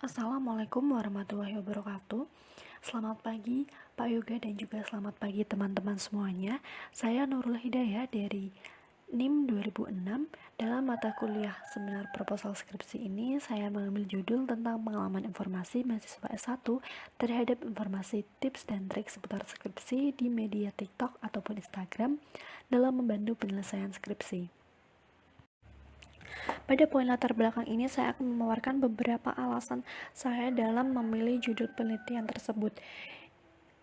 Assalamualaikum warahmatullahi wabarakatuh. Selamat pagi Pak Yoga dan juga selamat pagi teman-teman semuanya. Saya Nurul Hidayah dari NIM 2006. Dalam mata kuliah seminar proposal skripsi ini, saya mengambil judul tentang pengalaman informasi mahasiswa S1 terhadap informasi tips dan trik seputar skripsi di media TikTok ataupun Instagram dalam membantu penyelesaian skripsi. Pada poin latar belakang ini, saya akan memaparkan beberapa alasan saya dalam memilih judul penelitian tersebut.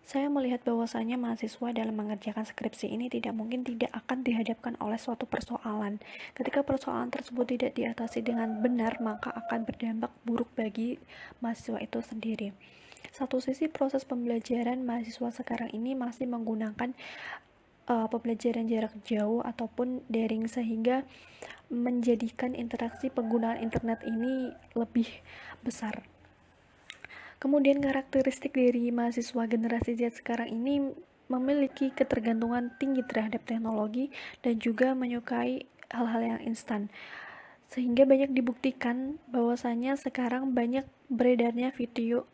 Saya melihat bahwasanya mahasiswa dalam mengerjakan skripsi ini tidak mungkin tidak akan dihadapkan oleh suatu persoalan. Ketika persoalan tersebut tidak diatasi dengan benar, maka akan berdampak buruk bagi mahasiswa itu sendiri. Satu sisi, proses pembelajaran mahasiswa sekarang ini masih menggunakan pembelajaran jarak jauh ataupun daring, sehingga menjadikan interaksi penggunaan internet ini lebih besar. Kemudian karakteristik dari mahasiswa generasi Z sekarang ini memiliki ketergantungan tinggi terhadap teknologi dan juga menyukai hal-hal yang instan. Sehingga banyak dibuktikan bahwasanya sekarang banyak beredarnya fitur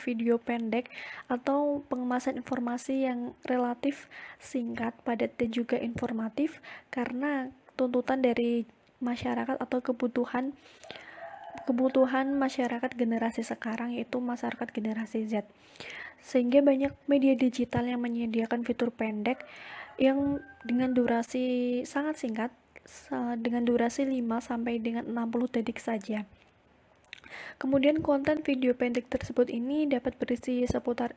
video pendek atau pengemasan informasi yang relatif singkat, padat dan juga informatif karena tuntutan dari masyarakat atau kebutuhan masyarakat generasi sekarang, yaitu masyarakat generasi Z. Sehingga banyak media digital yang menyediakan fitur pendek yang dengan durasi sangat singkat, dengan durasi 5 sampai dengan 60 detik saja. Kemudian konten video pendek tersebut ini dapat berisi seputar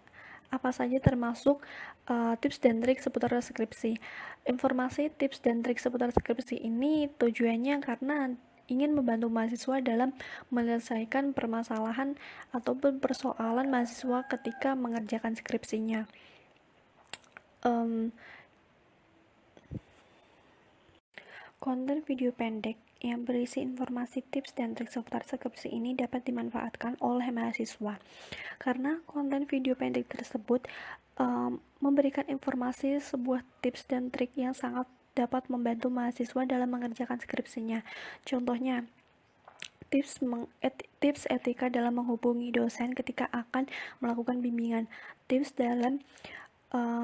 apa saja, termasuk tips dan trik seputar skripsi. Informasi tips dan trik seputar skripsi ini tujuannya karena ingin membantu mahasiswa dalam menyelesaikan permasalahan ataupun persoalan mahasiswa ketika mengerjakan skripsinya. Konten video pendek yang berisi informasi tips dan trik seputar skripsi ini dapat dimanfaatkan oleh mahasiswa karena konten video pendek tersebut memberikan informasi sebuah tips dan trik yang sangat dapat membantu mahasiswa dalam mengerjakan skripsinya. Contohnya, tips etika dalam menghubungi dosen ketika akan melakukan bimbingan, tips dalam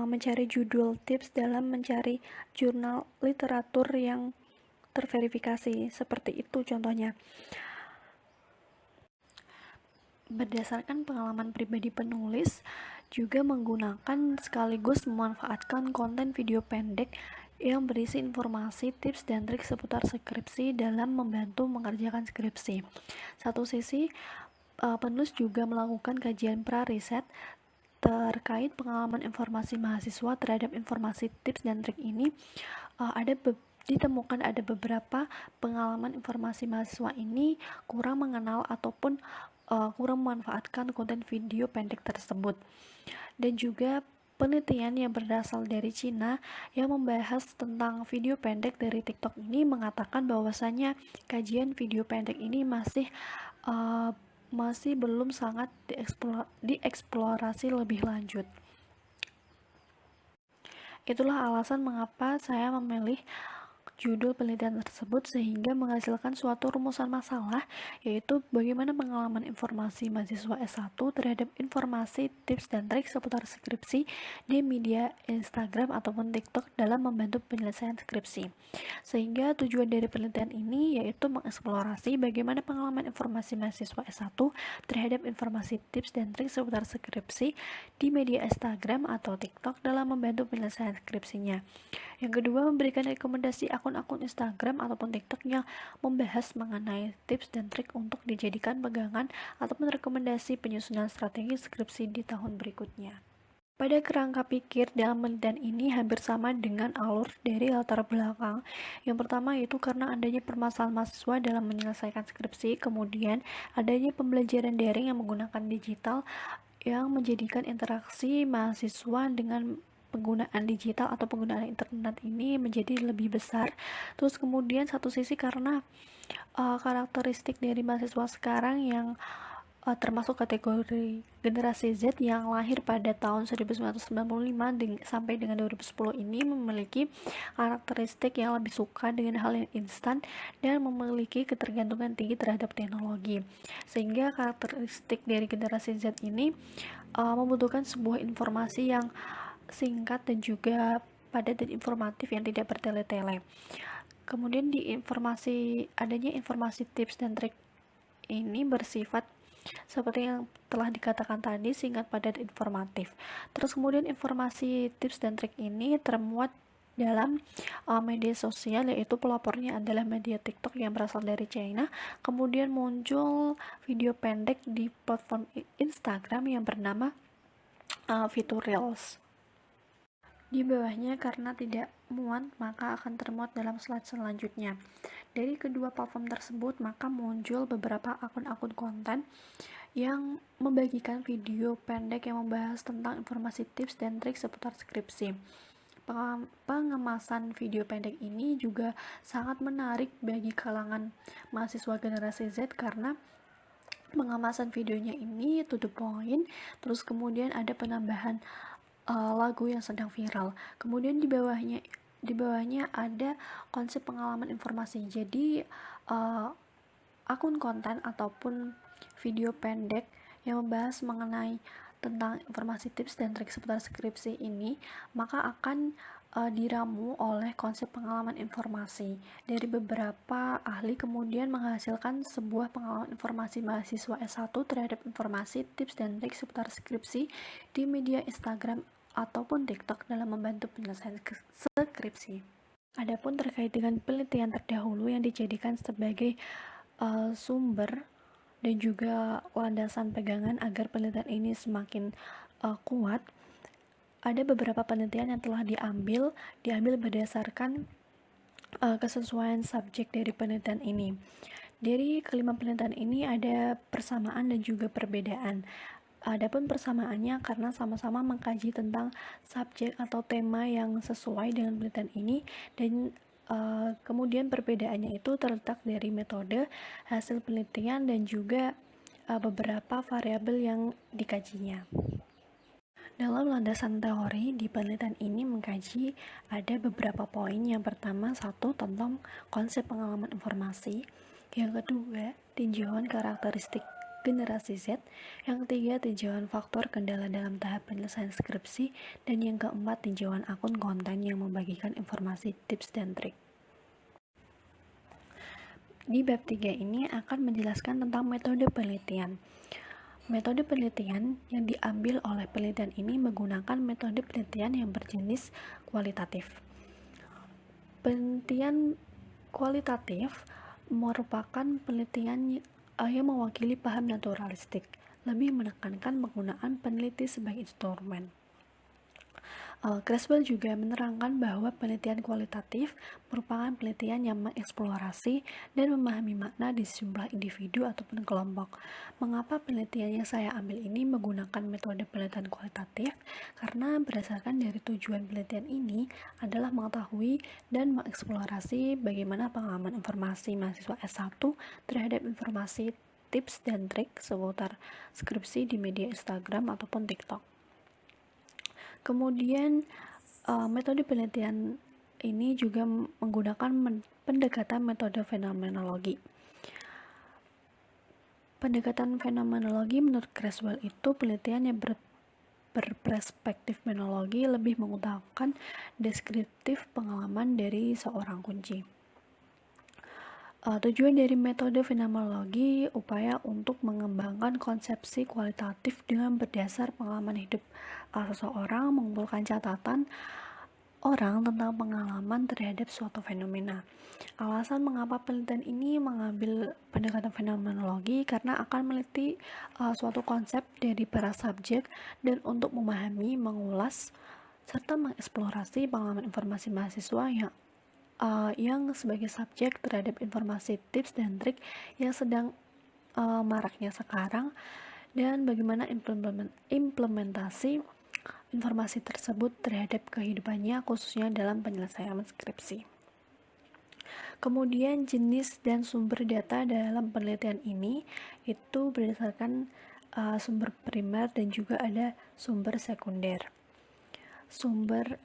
mencari judul, tips dalam mencari jurnal literatur yang terverifikasi, seperti itu contohnya. Berdasarkan pengalaman pribadi penulis, juga menggunakan sekaligus memanfaatkan konten video pendek yang berisi informasi, tips, dan trik seputar skripsi dalam membantu mengerjakan skripsi. Satu sisi, penulis juga melakukan kajian pra-riset terkait pengalaman informasi mahasiswa terhadap informasi tips dan trik ini. Ditemukan ada beberapa pengalaman informasi mahasiswa ini kurang mengenal ataupun kurang memanfaatkan konten video pendek tersebut. Dan juga penelitian yang berasal dari Cina yang membahas tentang video pendek dari TikTok ini mengatakan bahwasanya kajian video pendek ini masih belum sangat dieksplorasi lebih lanjut. Itulah alasan mengapa saya memilih judul penelitian tersebut, sehingga menghasilkan suatu rumusan masalah, yaitu bagaimana pengalaman informasi mahasiswa S1 terhadap informasi tips dan trik seputar skripsi di media Instagram ataupun TikTok dalam membantu penyelesaian skripsi. Sehingga tujuan dari penelitian ini yaitu mengeksplorasi bagaimana pengalaman informasi mahasiswa S1 terhadap informasi tips dan trik seputar skripsi di media Instagram atau TikTok dalam membantu penyelesaian skripsinya. Yang kedua, memberikan rekomendasi akun-akun Instagram ataupun TikTok yang membahas mengenai tips dan trik untuk dijadikan pegangan ataupun rekomendasi penyusunan strategi skripsi di tahun berikutnya. Pada kerangka pikir dalam penelitian ini hampir sama dengan alur dari latar belakang. Yang pertama yaitu karena adanya permasalahan mahasiswa dalam menyelesaikan skripsi, kemudian adanya pembelajaran daring yang menggunakan digital yang menjadikan interaksi mahasiswa dengan penggunaan digital atau penggunaan internet ini menjadi lebih besar. Terus kemudian satu sisi karena karakteristik dari mahasiswa sekarang yang termasuk kategori generasi Z yang lahir pada tahun 1995 sampai dengan 2010 ini memiliki karakteristik yang lebih suka dengan hal yang instan dan memiliki ketergantungan tinggi terhadap teknologi, sehingga karakteristik dari generasi Z ini membutuhkan sebuah informasi yang singkat dan juga padat dan informatif yang tidak bertele-tele. Kemudian adanya informasi tips dan trik ini bersifat seperti yang telah dikatakan tadi, singkat, padat, informatif. Terus kemudian informasi tips dan trik ini termuat dalam media sosial, yaitu pelopornya adalah media TikTok yang berasal dari China. Kemudian muncul video pendek di platform Instagram yang bernama fitur Reels. Di bawahnya, karena tidak muat, maka akan termuat dalam slide selanjutnya. Dari kedua platform tersebut, maka muncul beberapa akun-akun konten yang membagikan video pendek yang membahas tentang informasi tips dan trik seputar skripsi. Pengemasan video pendek ini juga sangat menarik bagi kalangan mahasiswa generasi Z karena pengemasan videonya ini to the point, terus kemudian ada penambahan lagu yang sedang viral. Kemudian di bawahnya ada konsep pengalaman informasi. Jadi akun konten ataupun video pendek yang membahas mengenai tentang informasi tips dan trik seputar skripsi ini maka akan diramu oleh konsep pengalaman informasi dari beberapa ahli, kemudian menghasilkan sebuah pengalaman informasi mahasiswa S1 terhadap informasi tips dan trik seputar skripsi di media Instagram ataupun TikTok dalam membantu penyelesaian skripsi. Adapun terkait dengan penelitian terdahulu yang dijadikan sebagai sumber dan juga landasan pegangan agar penelitian ini semakin kuat, ada beberapa penelitian yang telah diambil berdasarkan kesesuaian subjek dari penelitian ini. Dari kelima penelitian ini ada persamaan dan juga perbedaan. Adapun persamaannya karena sama-sama mengkaji tentang subjek atau tema yang sesuai dengan penelitian ini, dan kemudian perbedaannya itu terletak dari metode, hasil penelitian, dan juga beberapa variabel yang dikajinya. Dalam landasan teori di penelitian ini mengkaji ada beberapa poin. Yang pertama, satu, tentang konsep pengalaman informasi. Yang kedua, tinjauan karakteristik generasi Z. Yang ketiga, tinjauan faktor kendala dalam tahap penyelesaian skripsi. Dan yang keempat, tinjauan akun konten yang membagikan informasi tips dan trik. Di bab 3 ini akan menjelaskan tentang metode penelitian. Metode penelitian yang diambil oleh penelitian ini menggunakan metode penelitian yang berjenis kualitatif. Penelitian kualitatif merupakan penelitian yang mewakili paham naturalistik, lebih menekankan penggunaan peneliti sebagai instrumen. Creswell juga menerangkan bahwa penelitian kualitatif merupakan penelitian yang mengeksplorasi dan memahami makna di sejumlah individu ataupun kelompok. Mengapa penelitian yang saya ambil ini menggunakan metode penelitian kualitatif? Karena berdasarkan dari tujuan penelitian ini adalah mengetahui dan mengeksplorasi bagaimana pengalaman informasi mahasiswa S1 terhadap informasi tips dan trik seputar skripsi di media Instagram ataupun TikTok. Kemudian metode penelitian ini juga menggunakan pendekatan metode fenomenologi. Pendekatan fenomenologi menurut Creswell itu penelitian yang berperspektif fenomenologi, lebih mengutamakan deskriptif pengalaman dari seorang kunci. Tujuan dari metode fenomenologi upaya untuk mengembangkan konsepsi kualitatif dengan berdasar pengalaman hidup seseorang, mengumpulkan catatan orang tentang pengalaman terhadap suatu fenomena. Alasan mengapa penelitian ini mengambil pendekatan fenomenologi karena akan meneliti suatu konsep dari para subjek dan untuk memahami, mengulas, serta mengeksplorasi pengalaman informasi mahasiswa yang sebagai subjek terhadap informasi tips dan trik yang sedang maraknya sekarang, dan bagaimana implementasi informasi tersebut terhadap kehidupannya khususnya dalam penyelesaian skripsi. Kemudian jenis dan sumber data dalam penelitian ini itu berdasarkan sumber primer dan juga ada sumber sekunder.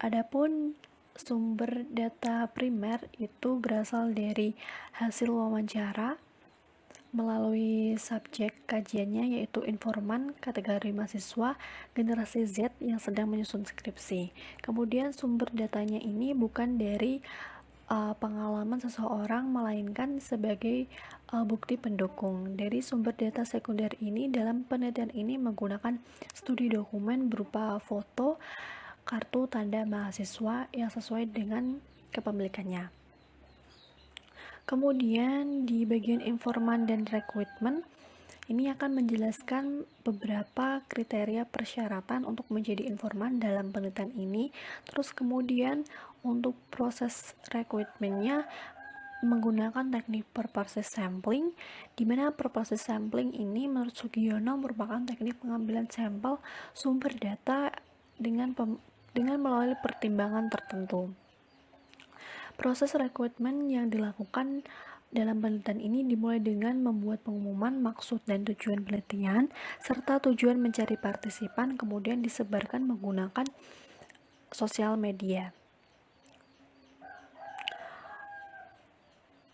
Adapun sumber data primer itu berasal dari hasil wawancara melalui subjek kajiannya yaitu informan, kategori mahasiswa, generasi Z yang sedang menyusun skripsi. Kemudian sumber datanya ini bukan dari pengalaman seseorang, melainkan sebagai bukti pendukung. Dari sumber data sekunder ini, dalam penelitian ini menggunakan studi dokumen berupa foto, kartu tanda mahasiswa yang sesuai dengan kepemilikannya. Kemudian di bagian informan dan rekrutmen, ini akan menjelaskan beberapa kriteria persyaratan untuk menjadi informan dalam penelitian ini. Terus kemudian untuk proses rekrutmennya menggunakan teknik per process sampling, di mana per process sampling ini menurut Sugiono merupakan teknik pengambilan sampel sumber data dengan melalui pertimbangan tertentu. Proses rekrutmen yang dilakukan dalam penelitian ini dimulai dengan membuat pengumuman maksud dan tujuan penelitian, serta tujuan mencari partisipan, kemudian disebarkan menggunakan sosial media.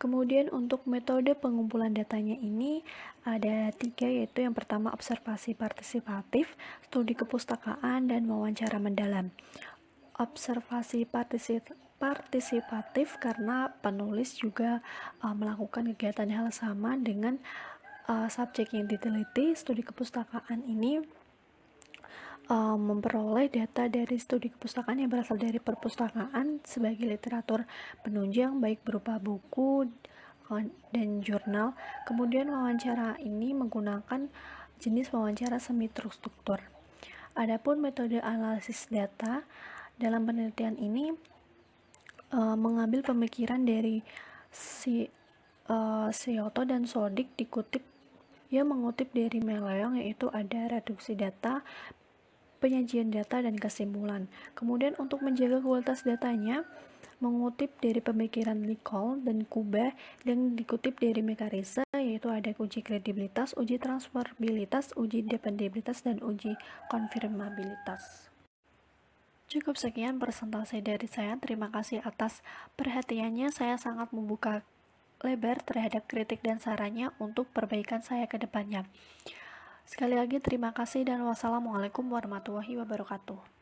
Kemudian untuk metode pengumpulan datanya ini ada 3, yaitu yang pertama observasi partisipatif, studi kepustakaan, dan wawancara mendalam. Observasi partisipatif karena penulis juga melakukan kegiatan hal sama dengan subjek yang diteliti. Studi kepustakaan ini memperoleh data dari studi kepustakaan yang berasal dari perpustakaan sebagai literatur penunjang baik berupa buku dan jurnal. Kemudian wawancara ini menggunakan jenis wawancara semi terstruktur. Adapun metode analisis data dalam penelitian ini mengambil pemikiran dari Scioto dan Sodik mengutip dari Meleong, yaitu ada reduksi data, penyajian data, dan kesimpulan. Kemudian untuk menjaga kualitas datanya mengutip dari pemikiran Nicole dan Kuba dan dikutip dari Mekarise, yaitu ada uji kredibilitas, uji transferabilitas, uji dependensibilitas, dan uji konfirmabilitas. Cukup sekian presentasi dari saya. Terima kasih atas perhatiannya. Saya sangat membuka lebar terhadap kritik dan sarannya untuk perbaikan saya ke depannya. Sekali lagi terima kasih dan wassalamualaikum warahmatullahi wabarakatuh.